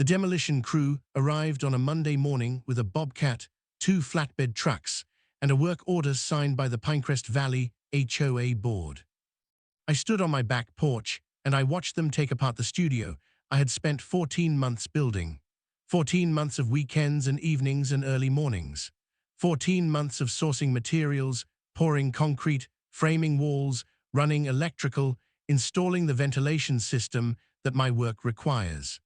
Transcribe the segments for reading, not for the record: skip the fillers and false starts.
The demolition crew arrived on a Monday morning with a bobcat, 2 flatbed trucks, and a work order signed by the Pinecrest Valley HOA board. I stood on my back porch and I watched them take apart the studio I had spent 14 months building. 14 months of weekends and evenings and early mornings. 14 months of sourcing materials, pouring concrete, framing walls, running electrical, installing the ventilation system that my work requires.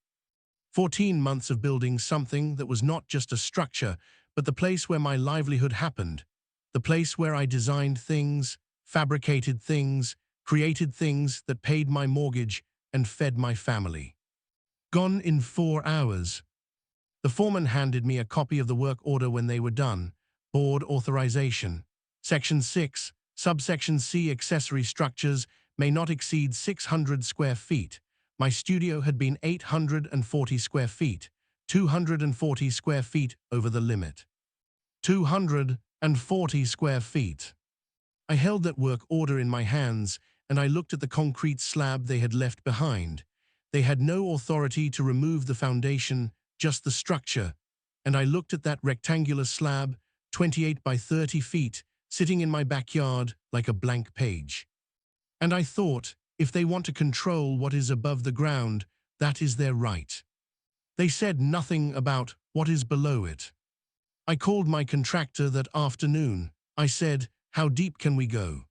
14 months of building something that was not just a structure, but the place where my livelihood happened. The place where I designed things, fabricated things, created things that paid my mortgage and fed my family. Gone in 4 hours. The foreman handed me a copy of the work order when they were done. Board authorization. Section 6, subsection C, accessory structures may not exceed 600 square feet. My studio had been 840 square feet, 240 square feet over the limit. 240 square feet. I held that work order in my hands and I looked at the concrete slab they had left behind. They had no authority to remove the foundation, just the structure. And I looked at that rectangular slab, 28 by 30 feet, sitting in my backyard like a blank page. And I thought, if they want to control what is above the ground, that is their right. They said nothing about what is below it. I called my contractor that afternoon. I said, "How deep can we go?"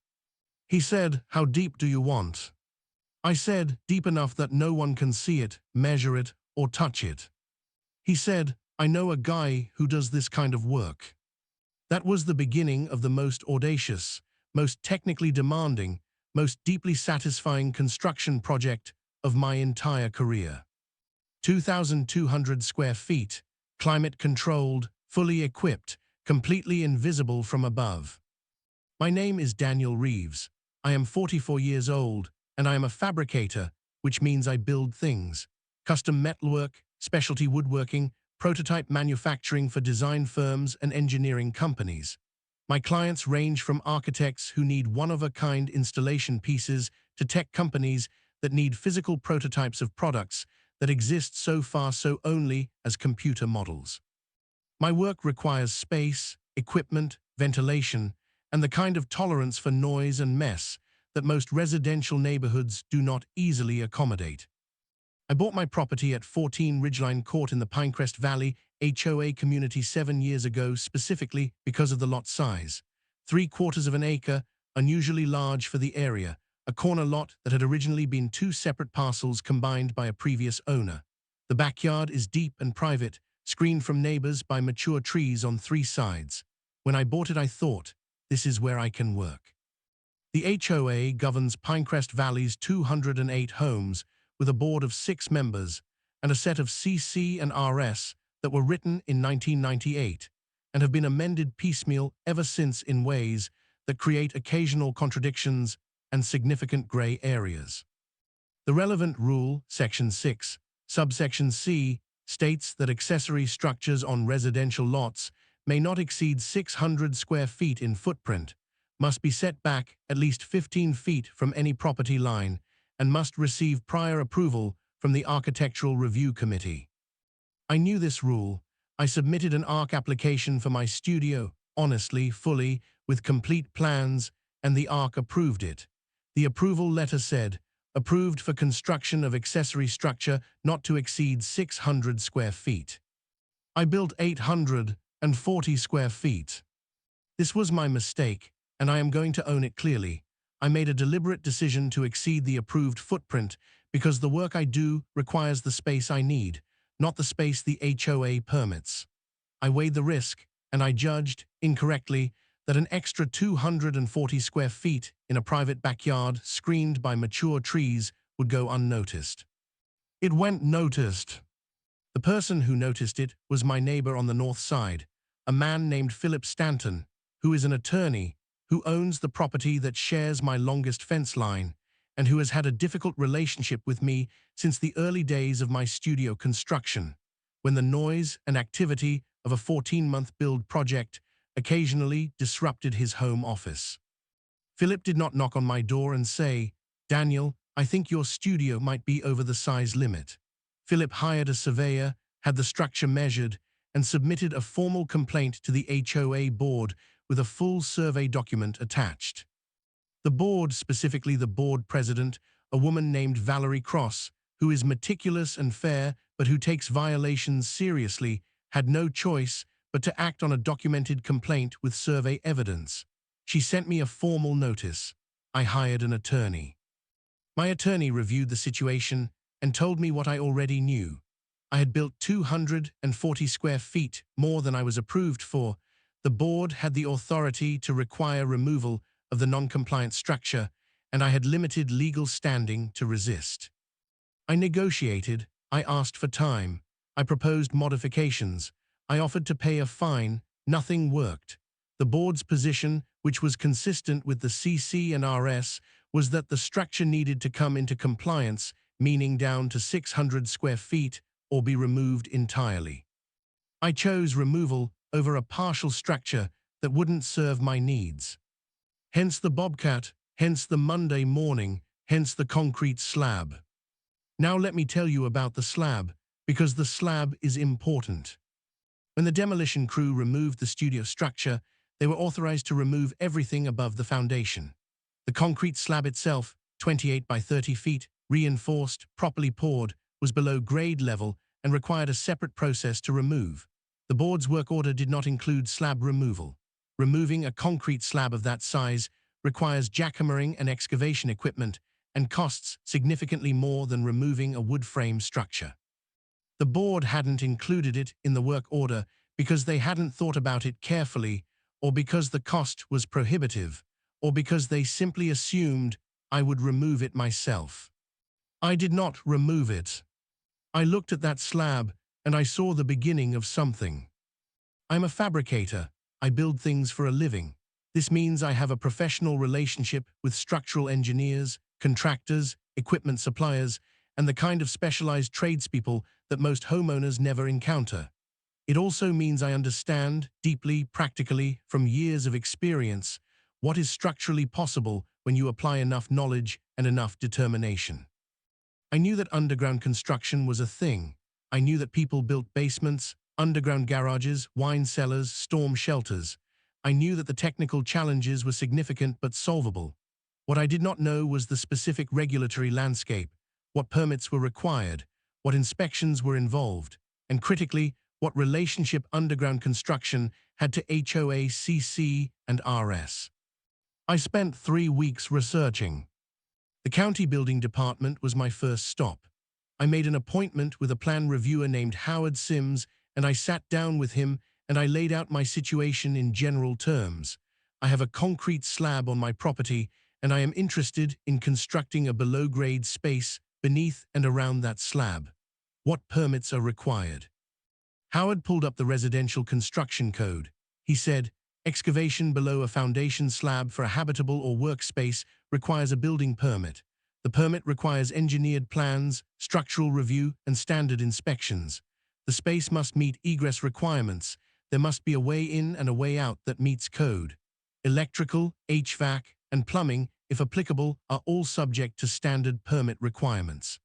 He said, "How deep do you want?" I said, "Deep enough that no one can see it, measure it, or touch it." He said, "I know a guy who does this kind of work." That was the beginning of the most audacious, most technically demanding, most deeply satisfying construction project of my entire career. 2,200 square feet, climate-controlled, fully equipped, completely invisible from above. My name is Daniel Reeves. I am 44 years old, and I am a fabricator, which means I build things. Custom metalwork, specialty woodworking, prototype manufacturing for design firms and engineering companies. My clients range from architects who need one-of-a-kind installation pieces to tech companies that need physical prototypes of products that exist so far so only as computer models. My work requires space, equipment, ventilation, and the kind of tolerance for noise and mess that most residential neighborhoods do not easily accommodate. I bought my property at 14 Ridgeline Court in the Pinecrest Valley HOA community 7 years ago specifically because of the lot size. 3/4 of an acre, unusually large for the area, a corner lot that had originally been 2 separate parcels combined by a previous owner. The backyard is deep and private, screened from neighbors by mature trees on 3 sides. When I bought it, I thought, this is where I can work. The HOA governs Pinecrest Valley's 208 homes with a board of 6 members and a set of CC and RS that were written in 1998 and have been amended piecemeal ever since in ways that create occasional contradictions and significant gray areas. The relevant rule, Section 6, subsection C, states that accessory structures on residential lots may not exceed 600 square feet in footprint, must be set back at least 15 feet from any property line, and must receive prior approval from the Architectural Review Committee. I knew this rule. I submitted an ARC application for my studio, honestly, fully, with complete plans, and the ARC approved it. The approval letter said, approved for construction of accessory structure not to exceed 600 square feet. I built 840 square feet. This was my mistake, and I am going to own it clearly. I made a deliberate decision to exceed the approved footprint because the work I do requires the space I need, not the space the HOA permits. I weighed the risk, and I judged, incorrectly, that an extra 240 square feet in a private backyard screened by mature trees would go unnoticed. It went noticed. The person who noticed it was my neighbor on the north side, a man named Philip Stanton, who is an attorney, who owns the property that shares my longest fence line, and who has had a difficult relationship with me since the early days of my studio construction, when the noise and activity of a 14-month build project occasionally disrupted his home office. Philip did not knock on my door and say, "Daniel, I think your studio might be over the size limit." Philip hired a surveyor, had the structure measured, and submitted a formal complaint to the HOA board with a full survey document attached. The board, specifically the board president, a woman named Valerie Cross, who is meticulous and fair but who takes violations seriously, had no choice but to act on a documented complaint with survey evidence. She sent me a formal notice. I hired an attorney. My attorney reviewed the situation and told me what I already knew. I had built 240 square feet, more than I was approved for. The board had the authority to require removal of the non-compliant structure, and I had limited legal standing to resist. I negotiated, I asked for time, I proposed modifications, I offered to pay a fine, nothing worked. The board's position, which was consistent with the CC and RS, was that the structure needed to come into compliance, meaning down to 600 square feet, or be removed entirely. I chose removal over a partial structure that wouldn't serve my needs. Hence the bobcat, hence the Monday morning, hence the concrete slab. Now let me tell you about the slab, because the slab is important. When the demolition crew removed the studio structure, they were authorized to remove everything above the foundation. The concrete slab itself, 28 by 30 feet, reinforced, properly poured, was below grade level and required a separate process to remove. The board's work order did not include slab removal. Removing a concrete slab of that size requires jackhammering and excavation equipment and costs significantly more than removing a wood frame structure. The board hadn't included it in the work order because they hadn't thought about it carefully, or because the cost was prohibitive, or because they simply assumed I would remove it myself. I did not remove it. I looked at that slab and I saw the beginning of something. I'm a fabricator. I build things for a living. This means I have a professional relationship with structural engineers, contractors, equipment suppliers, and the kind of specialized tradespeople that most homeowners never encounter. It also means I understand, deeply, practically, from years of experience, what is structurally possible when you apply enough knowledge and enough determination. I knew that underground construction was a thing. I knew that people built basements, underground garages, wine cellars, storm shelters. I knew that the technical challenges were significant but solvable. What I did not know was the specific regulatory landscape, what permits were required, what inspections were involved, and critically, what relationship underground construction had to HOA, CC, and RS. I spent 3 weeks researching. The county building department was my first stop. I made an appointment with a plan reviewer named Howard Sims, and I sat down with him and I laid out my situation in general terms. I have a concrete slab on my property, and I am interested in constructing a below-grade space beneath and around that slab. What permits are required? Howard pulled up the residential construction code. He said, excavation below a foundation slab for a habitable or workspace requires a building permit. The permit requires engineered plans, structural review, and standard inspections. The space must meet egress requirements. There must be a way in and a way out that meets code. Electrical, HVAC, and plumbing, if applicable, are all subject to standard permit requirements.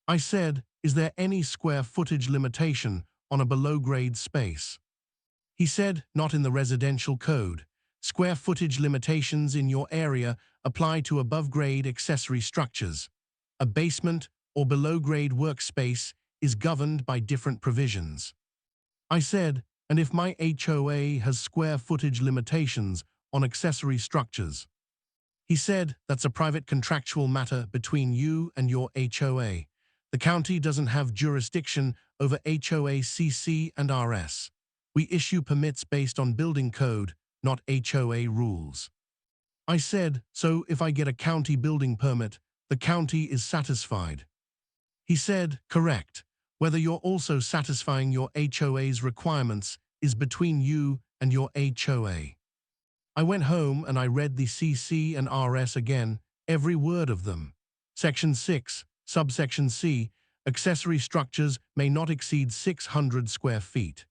I said, is there any square footage limitation on a below-grade space? He said, not in the residential code. Square footage limitations in your area apply to above-grade accessory structures. A basement or below-grade workspace is governed by different provisions. I said, and if my HOA has square footage limitations on accessory structures? He said, that's a private contractual matter between you and your HOA. The county doesn't have jurisdiction over HOA, CC, and RS. We issue permits based on building code, not HOA rules. I said, so if I get a county building permit, the county is satisfied. He said, correct. Whether you're also satisfying your HOA's requirements is between you and your HOA. I went home and I read the CC and RS again, every word of them. Section 6, subsection C, accessory structures may not exceed 600 square feet.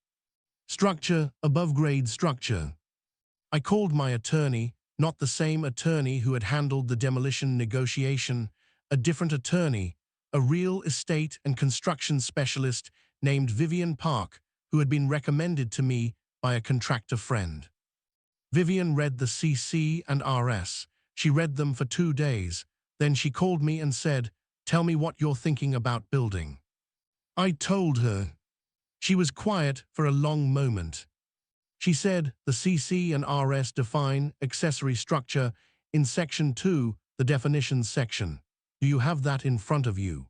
Structure, above-grade structure. I called my attorney, not the same attorney who had handled the demolition negotiation, a different attorney, a real estate and construction specialist named Vivian Park, who had been recommended to me by a contractor friend. Vivian read the CC and RS. She read them for 2 days. Then she called me and said, "Tell me what you're thinking about building." I told her. She was quiet for a long moment. She said, "The CC and RS define accessory structure in Section 2, the definitions section. Do you have that in front of you?"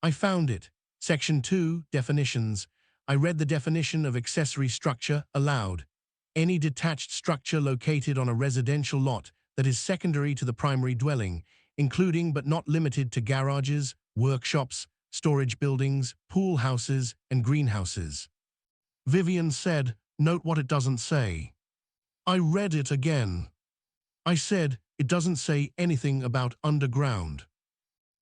I found it. Section 2, definitions. I read the definition of accessory structure aloud. Any detached structure located on a residential lot that is secondary to the primary dwelling, including but not limited to garages, workshops, storage buildings, pool houses, and greenhouses. Vivian said, "Note what it doesn't say." I read it again. I said, "It doesn't say anything about underground."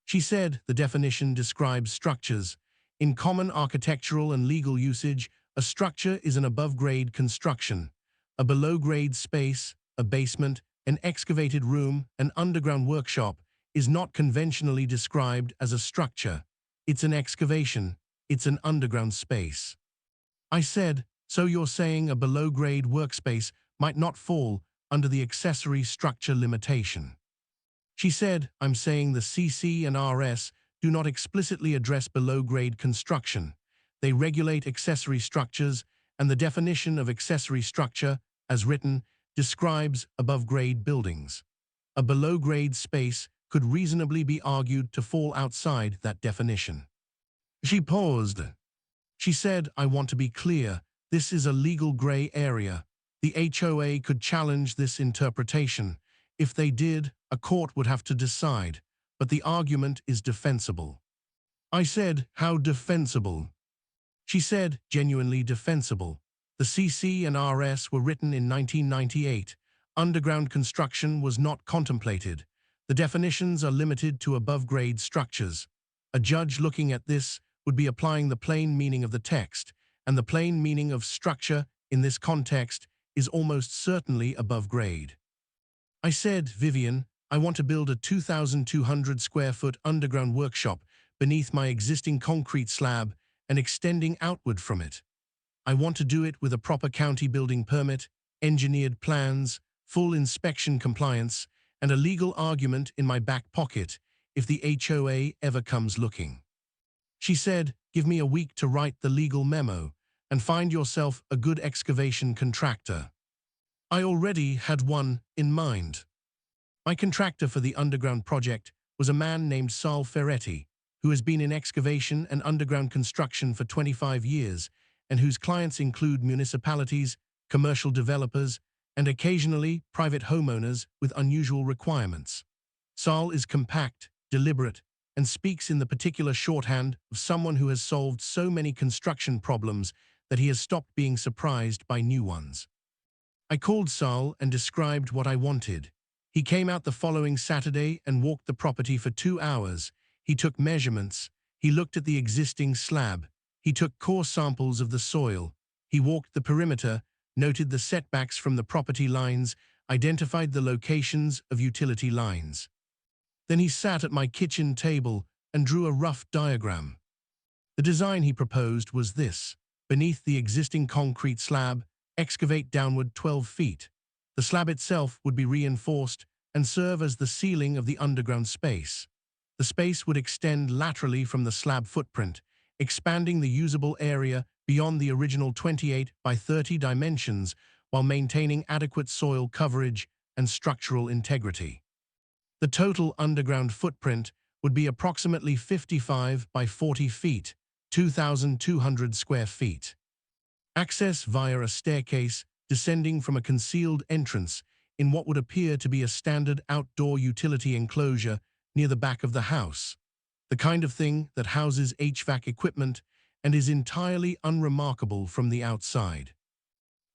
She said, "The definition describes structures. In common architectural and legal usage, a structure is an above-grade construction. A below-grade space, a basement, an excavated room, an underground workshop, is not conventionally described as a structure. It's an excavation. It's an underground space." I said, "So you're saying a below-grade workspace might not fall under the accessory structure limitation?" She said, "I'm saying the CC and RS do not explicitly address below-grade construction. They regulate accessory structures, and the definition of accessory structure, as written, describes above-grade buildings. A below-grade space could reasonably be argued to fall outside that definition." She paused. She said, "I want to be clear. This is a legal gray area. The HOA could challenge this interpretation. If they did, a court would have to decide. But the argument is defensible." I said, "How defensible?" She said, "Genuinely defensible. The CC and RS were written in 1998. Underground construction was not contemplated. The definitions are limited to above-grade structures. A judge looking at this would be applying the plain meaning of the text, and the plain meaning of structure in this context is almost certainly above grade." I said, "Vivian, I want to build a 2,200 square foot underground workshop beneath my existing concrete slab and extending outward from it. I want to do it with a proper county building permit, engineered plans, full inspection compliance, and a legal argument in my back pocket if the HOA ever comes looking." She said, "Give me a week to write the legal memo, and find yourself a good excavation contractor." I already had one in mind. My contractor for the underground project was a man named Sal Ferretti, who has been in excavation and underground construction for 25 years, and whose clients include municipalities, commercial developers, and occasionally private homeowners with unusual requirements. Sal is compact, deliberate, and speaks in the particular shorthand of someone who has solved so many construction problems that he has stopped being surprised by new ones. I called Sal and described what I wanted. He came out the following Saturday and walked the property for 2 hours. He took measurements. He looked at the existing slab. He took core samples of the soil. He walked the perimeter, noted the setbacks from the property lines, identified the locations of utility lines. Then he sat at my kitchen table and drew a rough diagram. The design he proposed was this: beneath the existing concrete slab, excavate downward 12 feet. The slab itself would be reinforced and serve as the ceiling of the underground space. The space would extend laterally from the slab footprint, expanding the usable area beyond the original 28 by 30 dimensions while maintaining adequate soil coverage and structural integrity. The total underground footprint would be approximately 55 by 40 feet, 2,200 square feet. Access via a staircase descending from a concealed entrance in what would appear to be a standard outdoor utility enclosure near the back of the house, the kind of thing that houses HVAC equipment and is entirely unremarkable from the outside.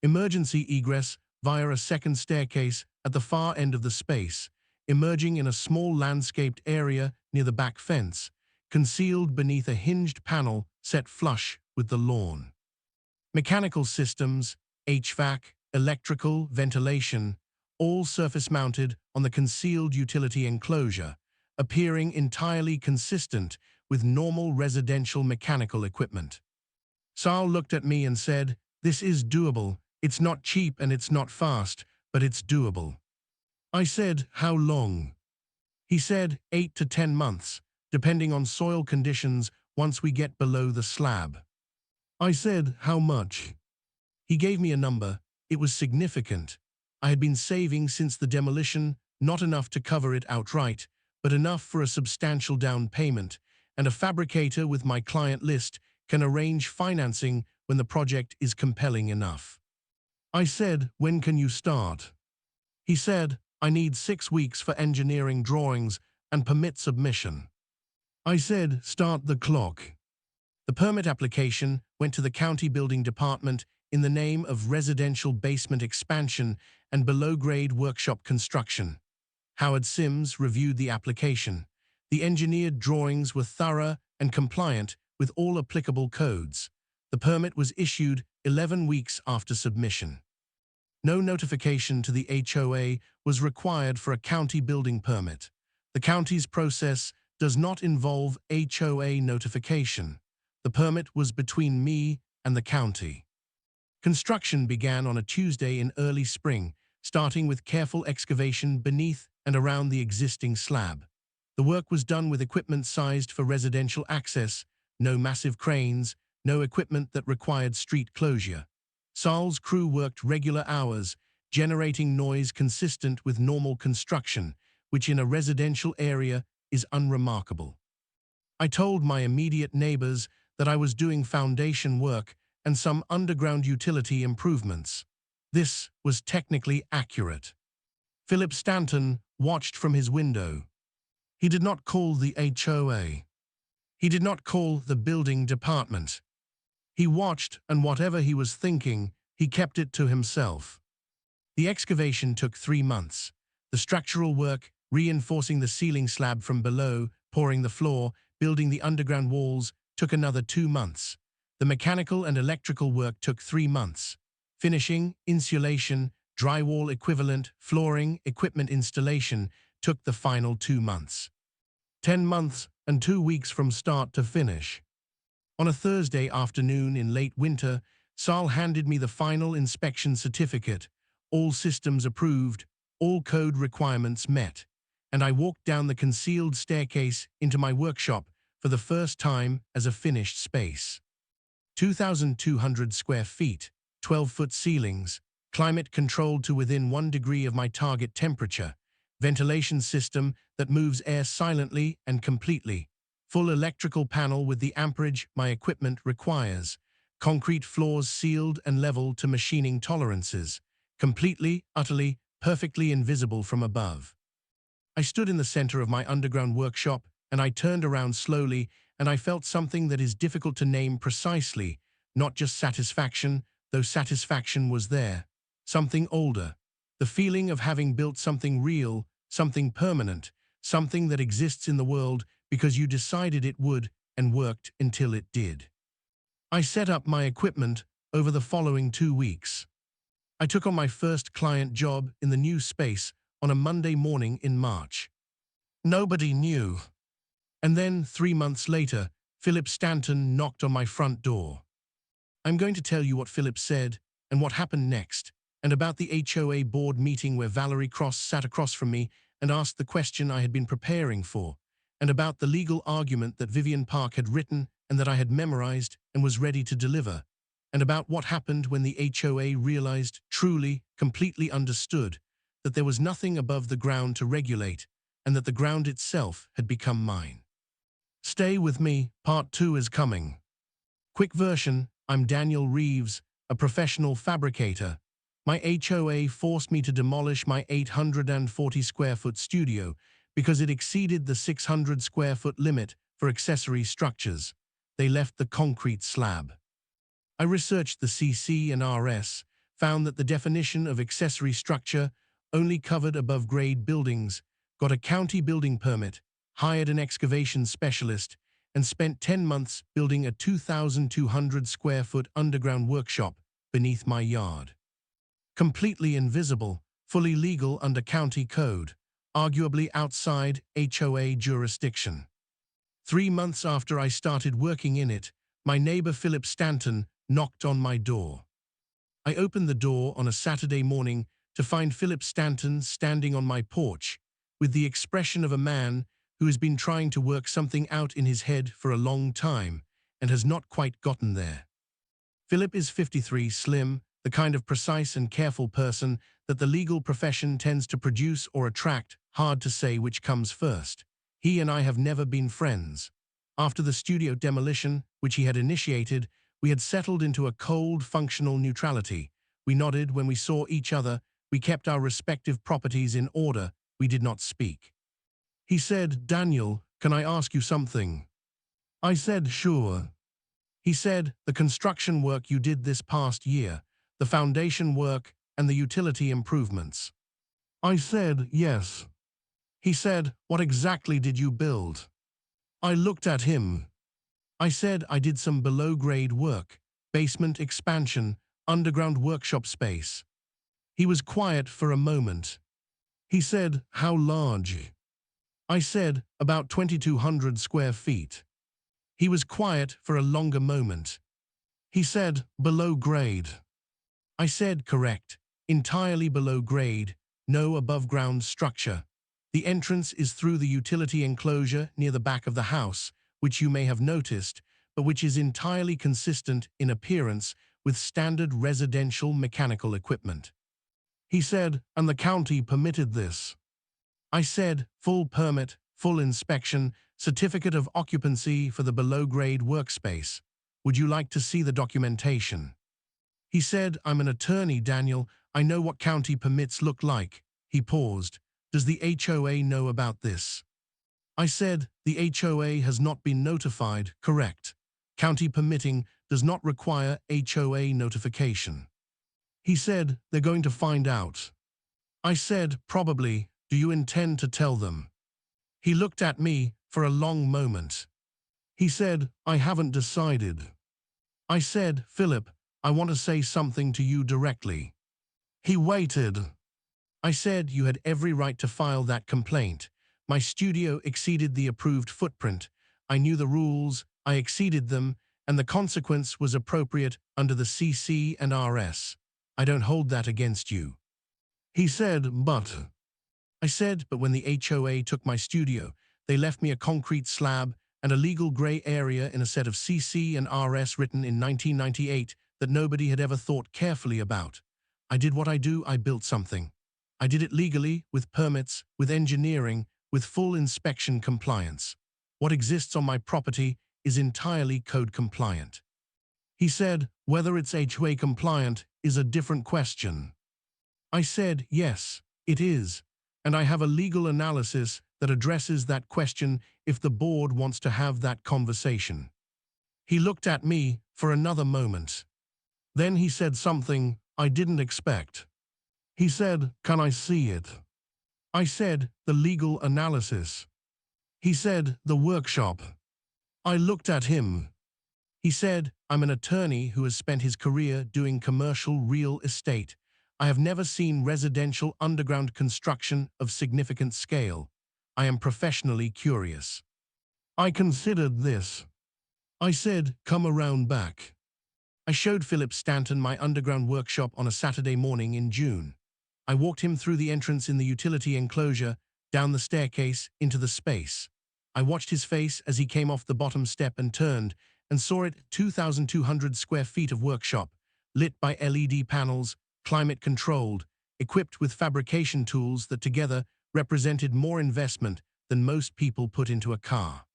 Emergency egress via a second staircase at the far end of the space, emerging in a small landscaped area near the back fence, concealed beneath a hinged panel set flush with the lawn. Mechanical systems, HVAC, electrical, ventilation, all surface-mounted on the concealed utility enclosure, appearing entirely consistent with normal residential mechanical equipment. Sal looked at me and said, "This is doable. It's not cheap and it's not fast, but it's doable." I said, "How long?" He said, 8 to 10 months, depending on soil conditions once we get below the slab. I said, "How much?" He gave me a number. It was significant. I had been saving since the demolition, not enough to cover it outright, but enough for a substantial down payment, and a fabricator with my client list can arrange financing when the project is compelling enough. I said, "When can you start?" He said, "I need 6 weeks for engineering drawings and permit submission." I said, "Start the clock." The permit application went to the county building department in the name of residential basement expansion and below-grade workshop construction. Howard Sims reviewed the application. The engineered drawings were thorough and compliant with all applicable codes. The permit was issued 11 weeks after submission. No notification to the HOA was required for a county building permit. The county's process does not involve HOA notification. The permit was between me and the county. Construction began on a Tuesday in early spring, starting with careful excavation beneath and around the existing slab. The work was done with equipment sized for residential access, no massive cranes, no equipment that required street closure. Sal's crew worked regular hours, generating noise consistent with normal construction, which in a residential area is unremarkable. I told my immediate neighbors that I was doing foundation work and some underground utility improvements. This was technically accurate. Philip Stanton watched from his window. He did not call the HOA. He did not call the building department. He watched, and whatever he was thinking, he kept it to himself. The excavation took 3 months. The structural work, reinforcing the ceiling slab from below, pouring the floor, building the underground walls, took another 2 months. The mechanical and electrical work took 3 months. Finishing, insulation, drywall equivalent, flooring, equipment installation took the final 2 months. 10 months and 2 weeks from start to finish. On a Thursday afternoon in late winter, Sal handed me the final inspection certificate, all systems approved, all code requirements met, and I walked down the concealed staircase into my workshop for the first time as a finished space. 2,200 square feet, 12-foot ceilings, climate controlled to within 1 degree of my target temperature, ventilation system that moves air silently and completely, full electrical panel with the amperage my equipment requires, concrete floors sealed and level to machining tolerances, completely, utterly, perfectly invisible from above. I stood in the center of my underground workshop, and I turned around slowly, and I felt something that is difficult to name precisely, not just satisfaction, though satisfaction was there. Something older. The feeling of having built something real, something permanent, something that exists in the world because you decided it would and worked until it did. I set up my equipment over the following 2 weeks. I took on my first client job in the new space on a Monday morning in March. Nobody knew. And then, 3 months later, Philip Stanton knocked on my front door. I'm going to tell you what Philip said and what happened next, and about the HOA board meeting where Valerie Cross sat across from me and asked the question I had been preparing for, and about the legal argument that Vivian Park had written and that I had memorized and was ready to deliver, and about what happened when the HOA realized, truly, completely understood, that there was nothing above the ground to regulate, and that the ground itself had become mine. Stay with me, part 2 is coming. Quick version, I'm Daniel Reeves, a professional fabricator. My HOA forced me to demolish my 840 square foot studio because it exceeded the 600 square foot limit for accessory structures. They left the concrete slab. I researched the CC and RS, found that the definition of accessory structure only covered above-grade buildings, got a county building permit, hired an excavation specialist, and spent 10 months building a 2,200 square foot underground workshop beneath my yard. Completely invisible, fully legal under county code, arguably outside HOA jurisdiction. 3 months after I started working in it, my neighbor Philip Stanton knocked on my door. I opened the door on a Saturday morning to find Philip Stanton standing on my porch with the expression of a man who has been trying to work something out in his head for a long time and has not quite gotten there. Philip is 53, slim, the kind of precise and careful person that the legal profession tends to produce or attract, hard to say which comes first. He and I have never been friends. After the studio demolition, which he had initiated, we had settled into a cold, functional neutrality. We nodded when we saw each other. We kept our respective properties in order. We did not speak. He said, "Daniel, can I ask you something?" I said, "Sure." He said, "The construction work you did this past year, the foundation work and the utility improvements." I said, "Yes." He said, "What exactly did you build?" I looked at him. I said I did some below-grade work, basement expansion, underground workshop space. He was quiet for a moment. He said, "How large?" I said, "About 2,200 square feet." He was quiet for a longer moment. He said, "Below grade." I said, "Correct. Entirely below grade, no above-ground structure. The entrance is through the utility enclosure near the back of the house, which you may have noticed, but which is entirely consistent in appearance with standard residential mechanical equipment." He said, "And the county permitted this?" I said, "Full permit, full inspection, certificate of occupancy for the below-grade workspace. Would you like to see the documentation?" He said, "I'm an attorney, Daniel. I know what county permits look like." He paused. "Does the HOA know about this?" I said, "The HOA has not been notified, correct. County permitting does not require HOA notification." He said, "They're going to find out." I said, "Probably. Do you intend to tell them?" He looked at me for a long moment. He said, "I haven't decided." I said, "Philip, I want to say something to you directly." He waited. I said, "You had every right to file that complaint. My studio exceeded the approved footprint. I knew the rules, I exceeded them, and the consequence was appropriate under the CC and RS. I don't hold that against you." He said, "But..." I said, "But when the HOA took my studio, they left me a concrete slab and a legal gray area in a set of CC and RS written in 1998 that nobody had ever thought carefully about. I did what I do, I built something. I did it legally, with permits, with engineering, with full inspection compliance. What exists on my property is entirely code compliant." He said, "Whether it's HOA compliant is a different question." I said, "Yes, it is, and I have a legal analysis that addresses that question if the board wants to have that conversation." He looked at me for another moment. Then he said something I didn't expect. He said, "Can I see it?" I said, "The legal analysis." He said, "The workshop." I looked at him. He said, "I'm an attorney who has spent his career doing commercial real estate. I have never seen residential underground construction of significant scale. I am professionally curious." I considered this. I said, "Come around back." I showed Philip Stanton my underground workshop on a Saturday morning in June. I walked him through the entrance in the utility enclosure, down the staircase, into the space. I watched his face as he came off the bottom step and turned, and saw it 2,200 square feet of workshop, lit by LED panels, climate-controlled, equipped with fabrication tools that together represented more investment than most people put into a car.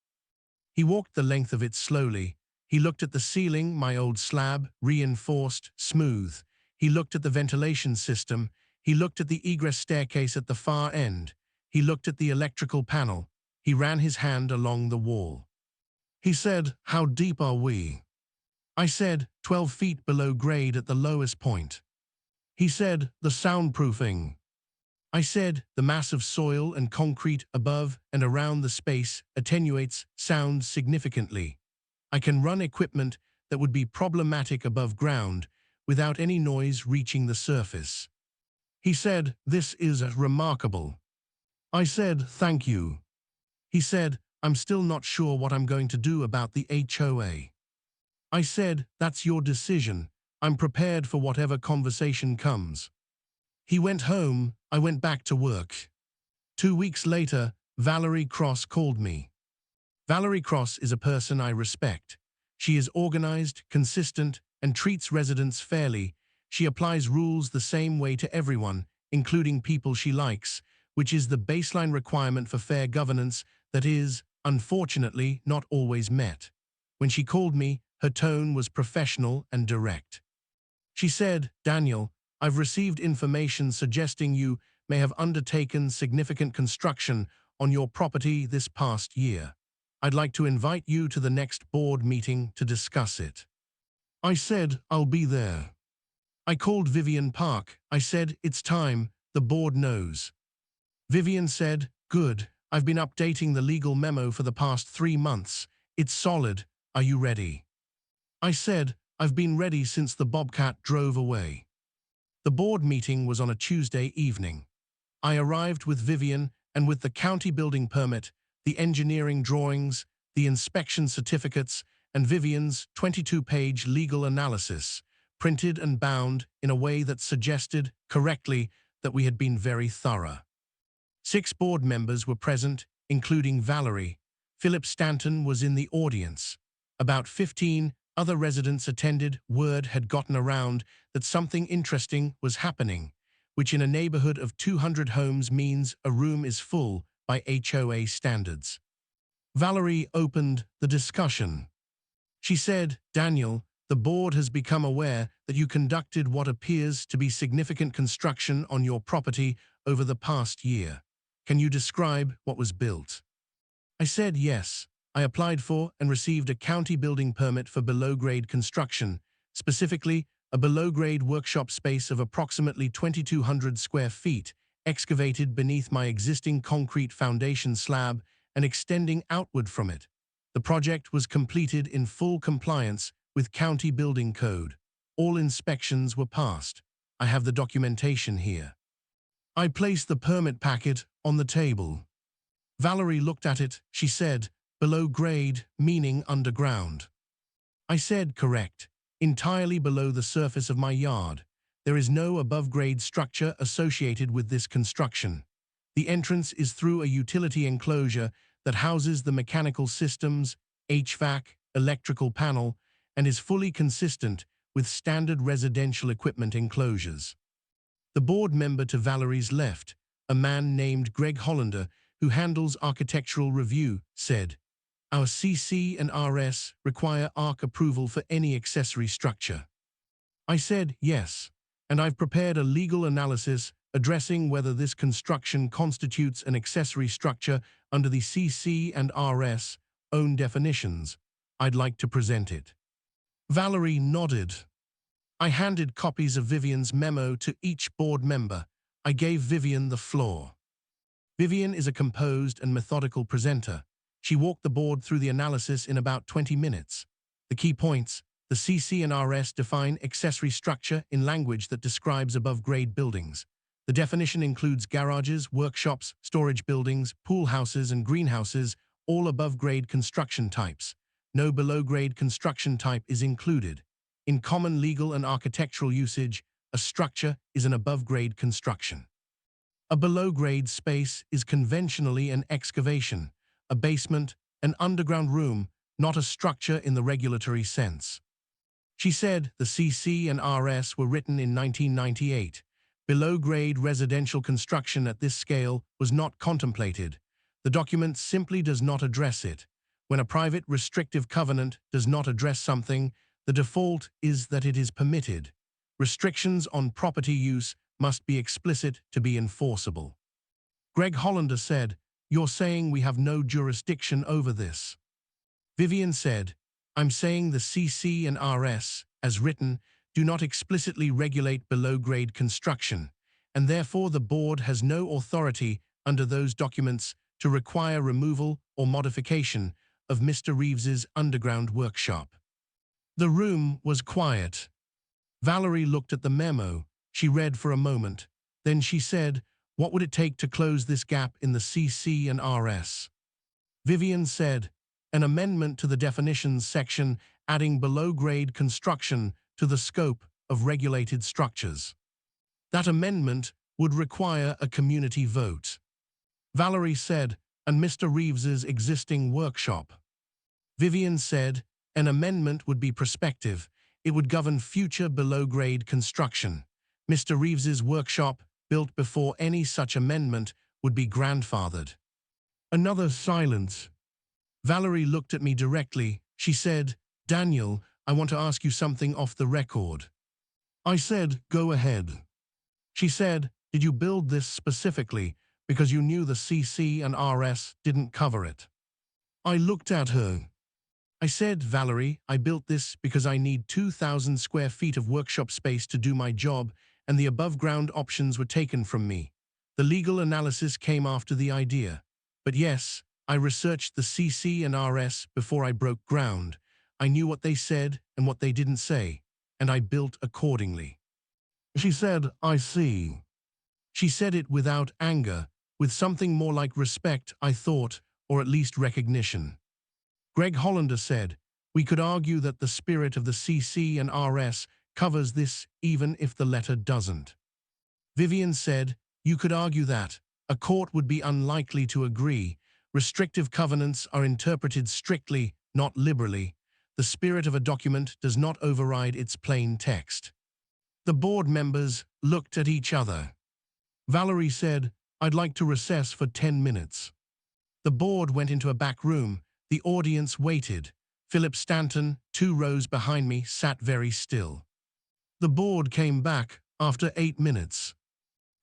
He walked the length of it slowly. He looked at the ceiling, my old slab, reinforced, smooth. He looked at the ventilation system. He looked at the egress staircase at the far end. He looked at the electrical panel. He ran his hand along the wall. He said, "How deep are we?" I said, 12 feet below grade at the lowest point. He said, "The soundproofing." I said, "The mass of soil and concrete above and around the space attenuates sound significantly. I can run equipment that would be problematic above ground without any noise reaching the surface." He said, "This is remarkable." I said, "Thank you." He said, I'm still not sure what I'm going to do about the HOA. I said, that's your decision. I'm prepared for whatever conversation comes. He went home, I went back to work. 2 weeks later, Valerie Cross called me. Valerie Cross is a person I respect. She is organized, consistent, and treats residents fairly. She applies rules the same way to everyone, including people she likes, which is the baseline requirement for fair governance that is, unfortunately, not always met. When she called me, her tone was professional and direct. She said, Daniel, I've received information suggesting you may have undertaken significant construction on your property this past year. I'd like to invite you to the next board meeting to discuss it. I said, I'll be there. I called Vivian Park. I said, it's time, the board knows. Vivian said, good, I've been updating the legal memo for the past 3 months. It's solid. Are you ready? I said, I've been ready since the Bobcat drove away. The board meeting was on a Tuesday evening. I arrived with Vivian and with the county building permit, the engineering drawings, the inspection certificates, and Vivian's 22-page legal analysis, printed and bound in a way that suggested, correctly, that we had been very thorough. 6 board members were present, including Valerie. Philip Stanton was in the audience. About 15 other residents attended. Word had gotten around that something interesting was happening, which in a neighborhood of 200 homes means a room is full by HOA standards. Valerie opened the discussion. She said, Daniel, the board has become aware that you conducted what appears to be significant construction on your property over the past year. Can you describe what was built? I said yes. I applied for and received a county building permit for below-grade construction, specifically a below-grade workshop space of approximately 2,200 square feet, excavated beneath my existing concrete foundation slab and extending outward from it. The project was completed in full compliance with county building code. All inspections were passed. I have the documentation here. I placed the permit packet on the table. Valerie looked at it. She said, below grade, meaning underground. I said, correct. Entirely below the surface of my yard. There is no above-grade structure associated with this construction. The entrance is through a utility enclosure that houses the mechanical systems, HVAC, electrical panel, and is fully consistent with standard residential equipment enclosures. The board member to Valerie's left, a man named Greg Hollander, who handles architectural review, said, our CC and RS require ARC approval for any accessory structure. I said yes, and I've prepared a legal analysis addressing whether this construction constitutes an accessory structure under the CC and RS own definitions. I'd like to present it. Valerie nodded. I handed copies of Vivian's memo to each board member. I gave Vivian the floor. Vivian is a composed and methodical presenter. She walked the board through the analysis in about 20 minutes. The key points: the CC and RS define accessory structure in language that describes above-grade buildings. The definition includes garages, workshops, storage buildings, pool houses, and greenhouses, all above-grade construction types. No below-grade construction type is included. In common legal and architectural usage, a structure is an above-grade construction. A below-grade space is conventionally an excavation, a basement, an underground room, not a structure in the regulatory sense. She said the CC and RS were written in 1998. Below-grade residential construction at this scale was not contemplated. The document simply does not address it. When a private restrictive covenant does not address something, the default is that it is permitted. Restrictions on property use must be explicit to be enforceable. Greg Hollander said, you're saying we have no jurisdiction over this. Vivian said, I'm saying the CC and RS, as written, do not explicitly regulate below-grade construction, and therefore the board has no authority under those documents to require removal or modification of Mr. Reeves's underground workshop. The room was quiet. Valerie looked at the memo. She read for a moment. Then she said, what would it take to close this gap in the CC and RS? Vivian said, an amendment to the definitions section adding below-grade construction to the scope of regulated structures. That amendment would require a community vote. Valerie said, and Mr. Reeves's existing workshop. Vivian said, an amendment would be prospective. It would govern future below-grade construction. Mr. Reeves's workshop, built before any such amendment, would be grandfathered. Another silence. Valerie looked at me directly. She said, Daniel, I want to ask you something off the record. I said, go ahead. She said, did you build this specifically because you knew the CC and RS didn't cover it? I looked at her. I said, Valerie, I built this because I need 2,000 square feet of workshop space to do my job, and the above-ground options were taken from me. The legal analysis came after the idea. But yes, I researched the CC and RS before I broke ground. I knew what they said and what they didn't say, and I built accordingly. She said, I see. She said it without anger, with something more like respect, I thought, or at least recognition. Greg Hollander said, we could argue that the spirit of the CC and RS covers this even if the letter doesn't. Vivian said, you could argue that. A court would be unlikely to agree. Restrictive covenants are interpreted strictly, not liberally. The spirit of a document does not override its plain text. The board members looked at each other. Valerie said, I'd like to recess for 10 minutes. The board went into a back room. The audience waited. Philip Stanton, 2 rows behind me, sat very still. The board came back after 8 minutes.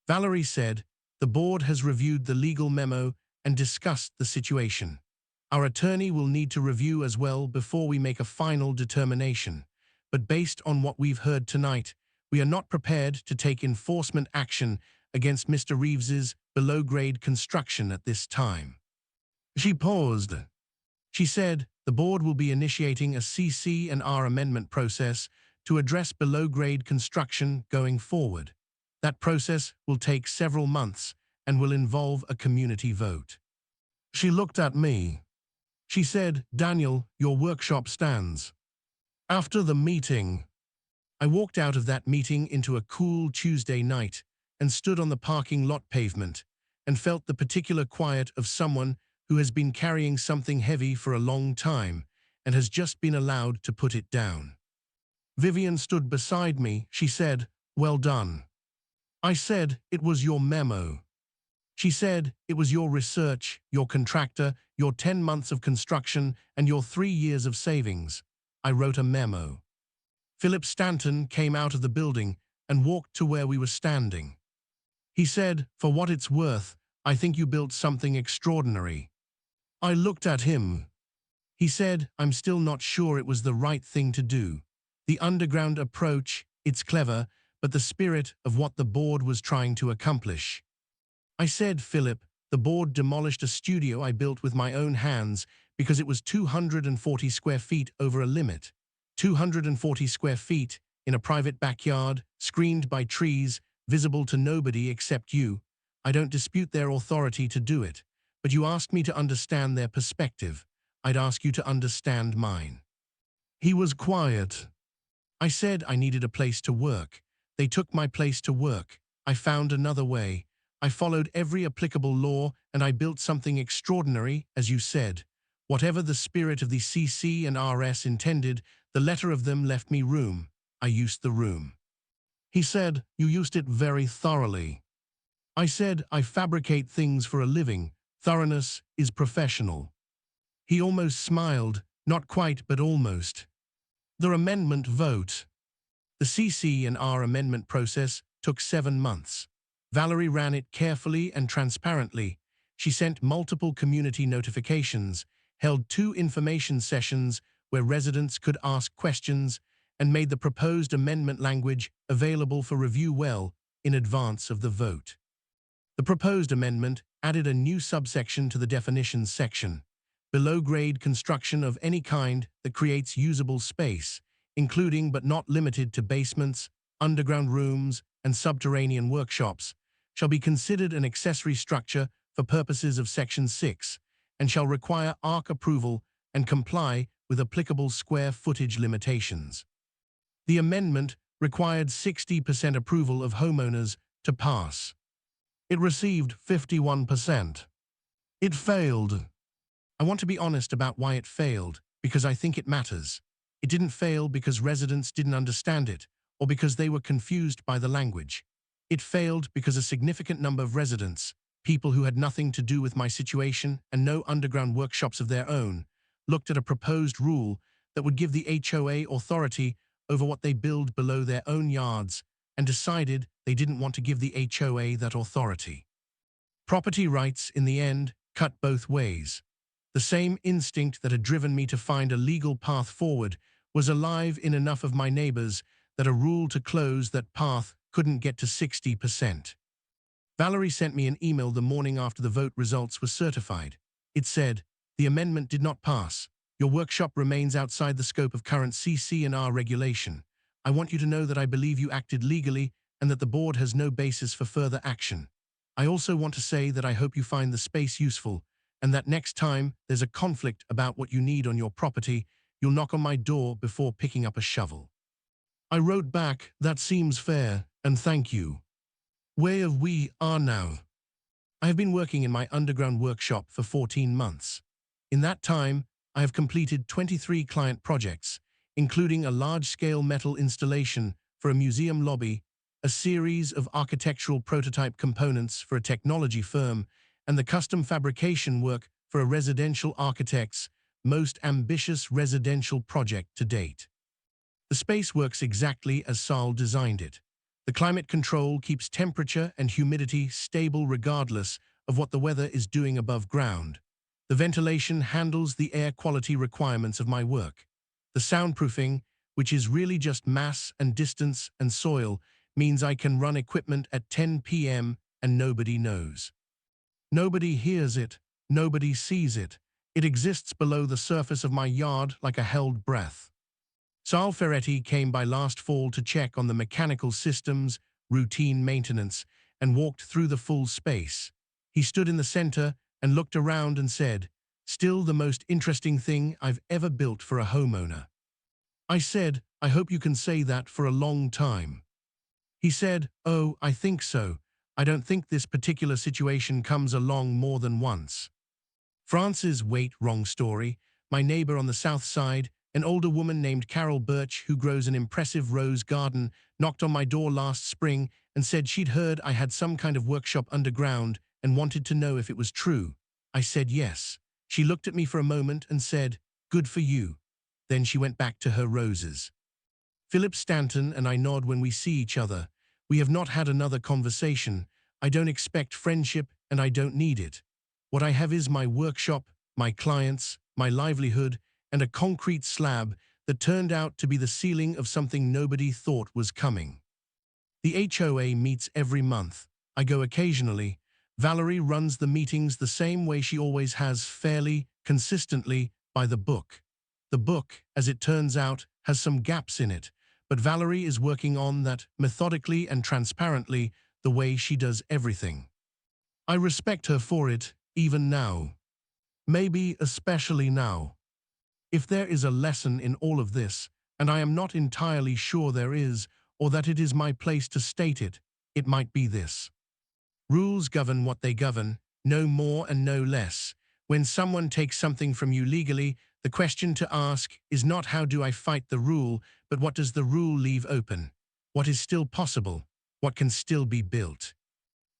Valerie said, the board has reviewed the legal memo and discussed the situation. Our attorney will need to review as well before we make a final determination. But based on what we've heard tonight, we are not prepared to take enforcement action against Mr. Reeves's below-grade construction at this time. She paused. She said, the board will be initiating a CC and R amendment process to address below-grade construction going forward. That process will take several months and will involve a community vote. She looked at me. She said, Daniel, your workshop stands. After the meeting, I walked out of that meeting into a cool Tuesday night and stood on the parking lot pavement and felt the particular quiet of someone who has been carrying something heavy for a long time and has just been allowed to put it down. Vivian stood beside me. She said, well done. I said, it was your memo. She said, it was your research, your contractor, your 10 months of construction, and your 3 years of savings. I wrote a memo. Philip Stanton came out of the building and walked to where we were standing. He said, for what it's worth, I think you built something extraordinary. I looked at him. He said, I'm still not sure it was the right thing to do. The underground approach, it's clever, but the spirit of what the board was trying to accomplish. I said, Philip, the board demolished a studio I built with my own hands because it was 240 square feet over a limit. 240 square feet in a private backyard, screened by trees, visible to nobody except you. I don't dispute their authority to do it, but you asked me to understand their perspective. I'd ask you to understand mine. He was quiet. I said I needed a place to work. They took my place to work. I found another way. I followed every applicable law and I built something extraordinary, as you said. Whatever the spirit of the CC and RS intended, the letter of them left me room. I used the room. He said, you used it very thoroughly. I said, I fabricate things for a living. Thoroughness is professional. He almost smiled, not quite, but almost. The amendment vote. The CC and R amendment process took 7 months. Valerie ran it carefully and transparently. She sent multiple community notifications, held 2 information sessions where residents could ask questions, and made the proposed amendment language available for review well in advance of the vote. The proposed amendment added a new subsection to the definitions section, below-grade construction of any kind that creates usable space, including but not limited to basements, underground rooms, and subterranean workshops, shall be considered an accessory structure for purposes of Section 6, and shall require ARC approval and comply with applicable square footage limitations. The amendment required 60% approval of homeowners to pass. It received 51%. It failed. I want to be honest about why it failed, because I think it matters. It didn't fail because residents didn't understand it, or because they were confused by the language. It failed because a significant number of residents, people who had nothing to do with my situation and no underground workshops of their own, looked at a proposed rule that would give the HOA authority over what they build below their own yards and decided they didn't want to give the HOA that authority. Property rights, in the end, cut both ways. The same instinct that had driven me to find a legal path forward was alive in enough of my neighbors that a rule to close that path couldn't get to 60%. Valerie sent me an email the morning after the vote results were certified. It said, "The amendment did not pass. Your workshop remains outside the scope of current CC&R regulation. I want you to know that I believe you acted legally and that the board has no basis for further action. I also want to say that I hope you find the space useful and that next time there's a conflict about what you need on your property, you'll knock on my door before picking up a shovel." I wrote back, "That seems fair, and thank you. Where we are now." I have been working in my underground workshop for 14 months. In that time, I have completed 23 client projects, including a large-scale metal installation for a museum lobby, a series of architectural prototype components for a technology firm, and the custom fabrication work for a residential architect's most ambitious residential project to date. The space works exactly as Saul designed it. The climate control keeps temperature and humidity stable regardless of what the weather is doing above ground. The ventilation handles the air quality requirements of my work. The soundproofing, which is really just mass and distance and soil, means I can run equipment at 10 p.m. and nobody knows. Nobody hears it, nobody sees it. It exists below the surface of my yard like a held breath. Sal Ferretti came by last fall to check on the mechanical systems, routine maintenance, and walked through the full space. He stood in the center and looked around and said, "Still the most interesting thing I've ever built for a homeowner." I said, "I hope you can say that for a long time." He said, "Oh, I think so. I don't think this particular situation comes along more than once." France's wrong story. My neighbor on the south side, an older woman named Carol Birch, who grows an impressive rose garden, knocked on my door last spring and said she'd heard I had some kind of workshop underground and wanted to know if it was true. I said yes. She looked at me for a moment and said, "Good for you." Then she went back to her roses. Philip Stanton and I nod when we see each other. We have not had another conversation. I don't expect friendship and I don't need it. What I have is my workshop, my clients, my livelihood, and a concrete slab that turned out to be the ceiling of something nobody thought was coming. The HOA meets every month. I go occasionally. Valerie runs the meetings the same way she always has, fairly, consistently, by the book. The book, as it turns out, has some gaps in it, but Valerie is working on that methodically and transparently, the way she does everything. I respect her for it, even now. Maybe especially now. If there is a lesson in all of this, and I am not entirely sure there is, or that it is my place to state it, it might be this. Rules govern what they govern, no more and no less. When someone takes something from you legally, the question to ask is not how do I fight the rule, but what does the rule leave open? What is still possible? What can still be built?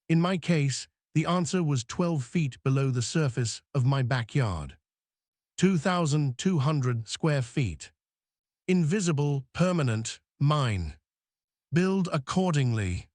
In my case, the answer was 12 feet below the surface of my backyard. 2,200 square feet. Invisible, permanent, mine. Build accordingly.